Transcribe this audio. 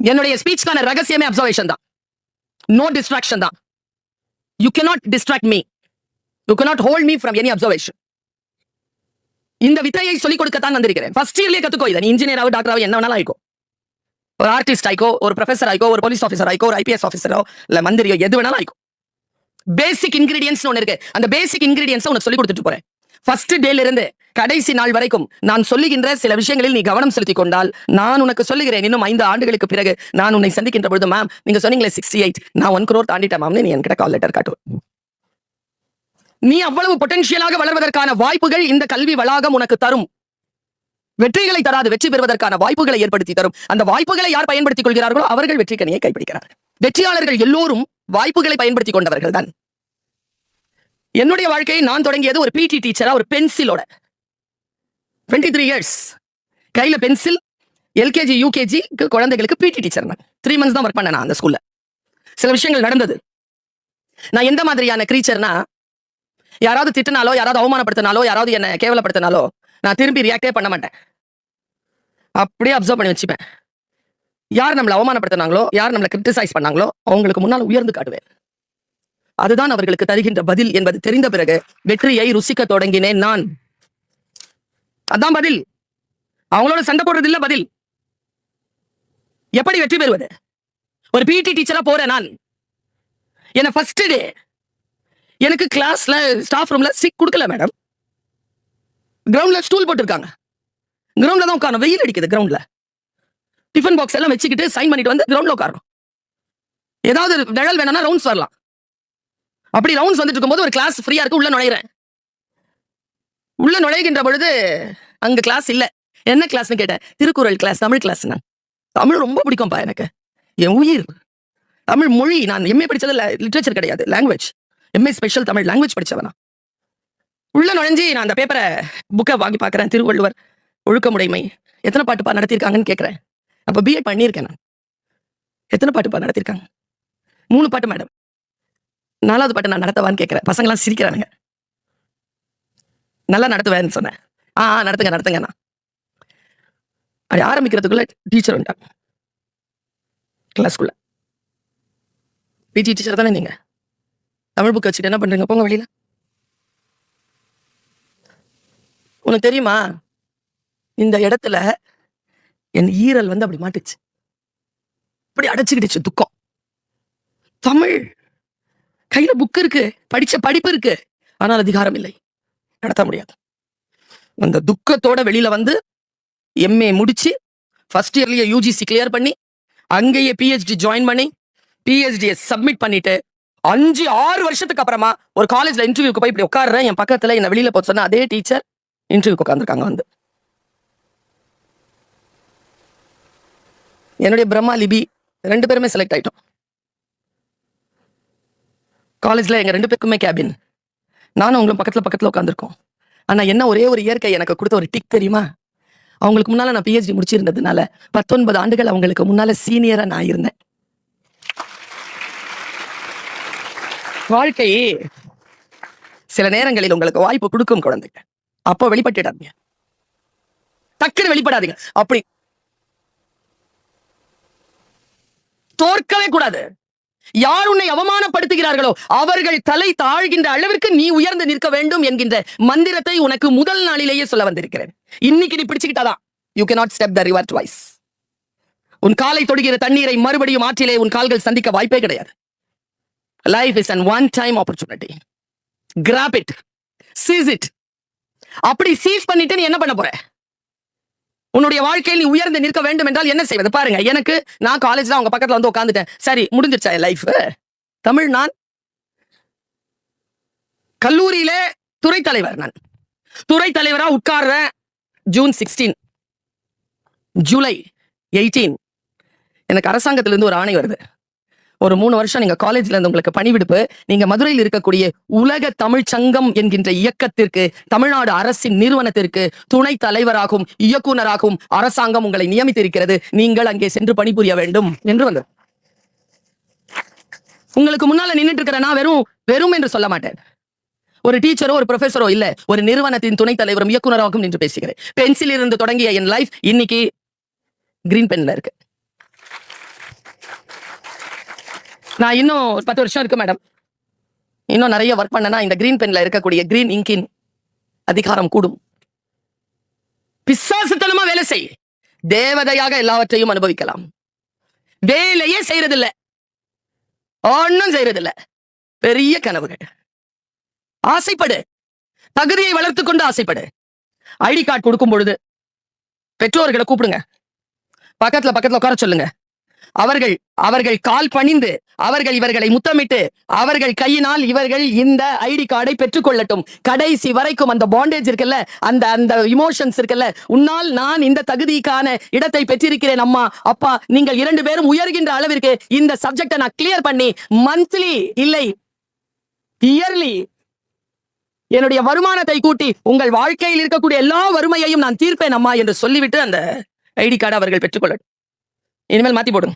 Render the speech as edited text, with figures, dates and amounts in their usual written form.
என்னுடைய ஸ்பீச்க்கான ரகசியமே அப்சர்வேஷன் தான். No distraction தான். You cannot distract me. You cannot hold me from any observation. இந்த வித்தையை சொல்லிக் கொடுக்கத்தான் வந்திருக்கிறேன். ஃபர்ஸ்ட் இயர்லயே கத்துக்கோ இதை. நீ இன்ஜினியராவோ டாக்டராவோ என்ன வேணாலும் ஆயிக்கோ, ஒரு ஆர்டிஸ்ட் ஆயிக்கோ, ஒரு ப்ரொஃபசர் ஆயிக்கோ, ஒரு போலீஸ் ஆஃபீஸர் ஆயிக்கோ, ஒரு ஐபிஎஸ் ஆஃபீஸரோ இல்ல மந்திரியோ எது வேணாலும் ஆயிக்கோ. பேசிக் இன்கிரீடியன்ஸ் ஒன்னு இருக்கு. அந்த பேசிக் இன்கிரீடியன்ஸ் உனக்கு சொல்லி கொடுத்துட்டு போறேன். ஃபர்ஸ்ட் டேல இருந்து கடைசி நாள் வரைக்கும் நான் சொல்லுகின்ற சில விஷயங்களில் நீ கவனம் செலுத்திக் கொண்டால், நான் உனக்கு சொல்லுகிறேன், இன்னும் 5 ஆண்டுகளுக்கு பிறகு நான் உன்னை சந்திக்கின்ற பொழுது, மேம் நீங்க சொன்னீங்களே 68, நான் 1 crore தாண்டிட்டேன் மேம், நீ என்கிட்ட கால் லெட்டர் காட்டு. நீ அவ்வளவு பொட்டன்ஷியலாக வளர்வதற்கான வாய்ப்புகள் இந்த கல்வி வளாகம் உனக்கு தரும். வெற்றிகளை தராது, வெற்றி பெறுவதற்கான வாய்ப்புகளை ஏற்படுத்தி தரும். அந்த வாய்ப்புகளை யார் பயன்படுத்திக் கொள்கிறார்களோ அவர்கள் வெற்றி கனியை கைப்பிடிக்கிறார்கள். வெற்றியாளர்கள் எல்லோரும் வாய்ப்புகளை பயன்படுத்திக் கொண்டவர்கள் தான். என்னுடைய வாழ்க்கையை நான் தொடங்கியது ஒரு பிடி டீச்சரா, ஒரு பென்சிலோட. 23 years கையில பென்சில். எல்கேஜி யூகேஜி குழந்தைகளுக்கு பிடி டீச்சர். 3 months தான் ஒர்க் பண்ணேன் அந்த ஸ்கூல்ல. சில விஷயங்கள் நடந்தது. நான் எந்த மாதிரியான கிரீச்சர்னா, யாராவது திட்டினாலோ, யாராவது அவமானப்படுத்தினாலோ, யாராவது என்ன கேவலப்படுத்தினாலோ நான் திரும்பி ரியாக்டே பண்ண மாட்டேன். அப்படியே அப்சர்வ் பண்ணி வச்சுப்பேன். யார் நம்மளை அவமானப்படுத்தினாங்களோ, யார் நம்மளை கிரிட்டிசைஸ் பண்ணாங்களோ அவங்களுக்கு முன்னால் உயர்ந்து காட்டுவேன். அதுதான் அவர்களுக்கு தருகின்ற பதில் என்பது தெரிந்த பிறகு வெற்றியை ருசிக்க தொடங்கினேன் நான். அதான் பதில். அவங்களோட சண்டை போடுறது இல்ல பதில். எப்படி வெற்றி பெறுவது? ஒரு பிடி டீச்சரா போறேன் நான். என்ன ஃபர்ஸ்ட் டே எனக்கு கிளாஸ்ல ஸ்டாஃப் ரூம்ல சீட் கொடுக்கல மேடம். கிரவுண்ட்ல ஸ்டூல் போட்டுருக்காங்க. கிரவுண்ட்ல தான் உட்காரணும். வெயில் அடிக்குது கிரவுண்ட்ல. டிஃபன் பாக்ஸ் எல்லாம் வச்சுக்கிட்டு சைன் பண்ணிட்டு வந்து கிரவுண்ட்ல உட்காரணும். ஏதாவது நிழல் வேணும்னா ரவுண்ட்ஸ் வரலாம். அப்படி ரவுண்ட்ஸ் வந்துட்டு இருக்கும்போது ஒரு கிளாஸ் ஃப்ரீயா இருக்கு, உள்ள நுழையிறேன். உள்ள நுழைகின்ற பொழுது அங்க கிளாஸ் இல்ல. என்ன கிளாஸ்னு கேட்டேன். Thirukkural class, Tamil class. தமிழ் ரொம்ப பிடிக்கும்பா எனக்கு, என் உயிர். தமிழ் மொழி. நான் எம்ஏ படிச்சது லிட்ரேச்சர் கிடையாது, language. MA special Tamil language படிச்சவனா. உள்ள நுழைஞ்சி நான் அந்த பேப்பரை புக்கை வாங்கி பார்க்குறேன். திருவள்ளுவர், ஒழுக்கமுடைமை, எத்தனை பாட்டுப்பா நடத்திருக்காங்கன்னு கேட்குறேன். அப்போ பிஎட் பண்ணியிருக்கேன் நான். எத்தனை பாட்டுப்பா நடத்திருக்காங்க? 3 பாட்டு மேடம். 4வது பாட்டு நான் நடத்தவான்னு கேட்குறேன். பசங்களாம் சிரிக்கிறானுங்க. நல்லா நடத்துவேன்னு சொன்னேன். நடத்துங்க நடத்துங்க. நான் அப்படி ஆரம்பிக்கிறதுக்குள்ள டீச்சர் வந்துட்டாங்க கிளாஸ்க்குள்ள. பிஜி டீச்சர் தானே நீங்க? தமிழ் புக் வச்சுட்டு என்ன பண்றீங்க? போங்க வெளியில. உனக்கு தெரியுமா, இந்த இடத்துல என் ஈரல் வந்து அப்படி மாட்டுச்சு, அப்படி அடைச்சுக்கிடுச்சு துக்கம். தமிழ் கையில புக் இருக்கு, படிச்ச படிப்பு இருக்கு, ஆனால் அதிகாரம் இல்லை, நடத்த முடியாது. அந்த துக்கத்தோட வெளியில வந்து எம்ஏ முடிச்சு ஃபர்ஸ்ட் இயர்லயே யூஜிசி கிளியர் பண்ணி அங்கேயே பிஹெச்டி ஜாயின் பண்ணி பிஹெச்டியை சப்மிட் பண்ணிட்டு 5-6 வருஷத்துக்கு அப்புறமா ஒரு காலேஜ்ல இன்டர்வியூக்கு போய் இப்படி உட்காடுறேன். என் பக்கத்துல என்ன வெளியில போச்சு சொன்னா அதே டீச்சர் இன்டர்வியூக்கு உட்காந்துருக்காங்க. வந்து என்னுடைய பிரம்மா, லிபி 2 பேருமே செலக்ட் ஆயிட்டோம். காலேஜ்ல எங்க 2 பேருக்குமே கேபின். நானும் அவங்களும் பக்கத்துல உட்காந்துருக்கோம். ஆனா என்ன ஒரே ஒரு இயற்கை எனக்கு கொடுத்த ஒரு டிக் தெரியுமா? அவங்களுக்கு முன்னால நான் பிஹெச்டி முடிச்சிருந்ததுனால 19 ஆண்டுகள் அவங்களுக்கு முன்னால சீனியரா நான் இருந்தேன். வாழ்க்கை சில நேரங்களில் உங்களுக்கு வாய்ப்பு கொடுக்கும் குழந்தைங்க. அப்போ வெளிப்பட்டுடாதீங்க, டக்குன்னு வெளிப்படாதீங்க. அப்படி தோற்கவே கூடாது. யார் உன்னை அவமானப்படுத்துகிறார்களோ அவர்கள் தலை தாழ்கின்ற அளவிற்கு நீ உயர்ந்து நிற்க வேண்டும் என்கின்ற மந்திரத்தை உனக்கு முதல் நாளிலேயே சொல்ல வந்திருக்கிறேன். இன்னைக்கு நீ பிடிச்சுக்கிட்டாதான் you cannot step the river twice. உன் காலை தொடுகிற தண்ணீரை மறுபடியும் ஆற்றிலே உன் கால்கள் சந்திக்க வாய்ப்பே கிடையாது. Life is an one-time opportunity. Grab it. Seize it. அப்படி சீஸ் பண்ணிட்டு நீ என்ன பண்ண போற? உன்னுடைய வாழ்க்கையில் நீ உயர்ந்து நிற்க வேண்டும் என்றால் என்ன செய்வது? பாருங்க, எனக்கு நான் காலேஜ்ல அவங்க பக்கத்துல வந்து உட்காந்துட்டேன். சரி, முடிஞ்சிருச்சா என் லைஃப்? தமிழ் நான் கல்லூரியில துறை தலைவர். நான் துறை தலைவரா உட்கார்றேன். ஜூன் 16, ஜூலை 18 எனக்கு அரசாங்கத்திலிருந்து ஒரு ஆணை வருது. ஒரு 3 வருஷம் நீங்க காலேஜ்ல இருந்து உங்களுக்கு பணிவிடுப்பு. நீங்க மதுரையில் இருக்கக்கூடிய உலக தமிழ் சங்கம் என்கின்ற இயக்கத்திற்கு, தமிழ்நாடு அரசின் நிறுவனத்திற்கு துணை தலைவராகவும் இயக்குனராகவும் அரசாங்கம் உங்களை நியமித்திருக்கிறது. நீங்கள் அங்கே சென்று பணிபுரிய வேண்டும் என்று வந்தது. உங்களுக்கு முன்னால நின்றுட்டு இருக்கிற நான் வெறும் என்று சொல்ல மாட்டேன். ஒரு டீச்சரோ ஒரு ப்ரொஃபஸரோ இல்ல, ஒரு நிறுவனத்தின் துணை தலைவரும் இயக்குனராகவும் நின்று பேசுகிறேன். பென்சில் இருந்து தொடங்கிய என் லைஃப் இன்னைக்கு கிரீன் பென்ல இருக்கு. நான் இன்னும் 10 வருஷம் இருக்கு மேடம். இன்னும் நிறைய ஒர்க் பண்ணனா இந்த கிரீன் பென்ல இருக்கக்கூடிய கிரீன் இங்கின் அதிகாரம் கூடும். பிசாசுத்தனமா வேலை செய், தேவதையாக எல்லாவற்றையும் அனுபவிக்கலாம். வேலையே செய்யறதில்ல, ஒன்னும் செய்யறதில்ல, பெரிய கனவுகள். ஆசைப்படு, தகுதியை வளர்த்து கொண்டு ஆசைப்படு. ஐடி கார்டு கொடுக்கும் பொழுது பெற்றோர்களை கூப்பிடுங்க, பக்கத்துல உட்கார சொல்லுங்க. அவர்கள் கால் பணிந்து அவர்கள் இவர்களை முத்தமிட்டு அவர்கள் கையினால் இவர்கள் இந்த ஐடி கார்டை பெற்றுக்கொள்ளட்டும். கடைசி வரைக்கும் அந்த பாண்டேஜ் இருக்குல்ல, அந்த இமோஷன்ஸ் இருக்குல்ல, உன்னால் நான் இந்த தகுதிக்கான இடத்தை பெற்றிருக்கிறேன் அம்மா அப்பா, நீங்கள் 2 பேரும் உயர்கின்ற அளவிற்கு இந்த சப்ஜெக்டை நான் கிளியர் பண்ணி மந்த்லி இல்லை இயர்லி என்னுடைய வருமானத்தை கூட்டி உங்கள் வாழ்க்கையில் இருக்கக்கூடிய எல்லா வறுமையையும் நான் தீர்ப்பேன் அம்மா என்று சொல்லிவிட்டு அந்த ஐடி கார்டை அவர்கள் பெற்றுக்கொள்ளட்டும். இனிமேல் மாத்தி போடுங்க.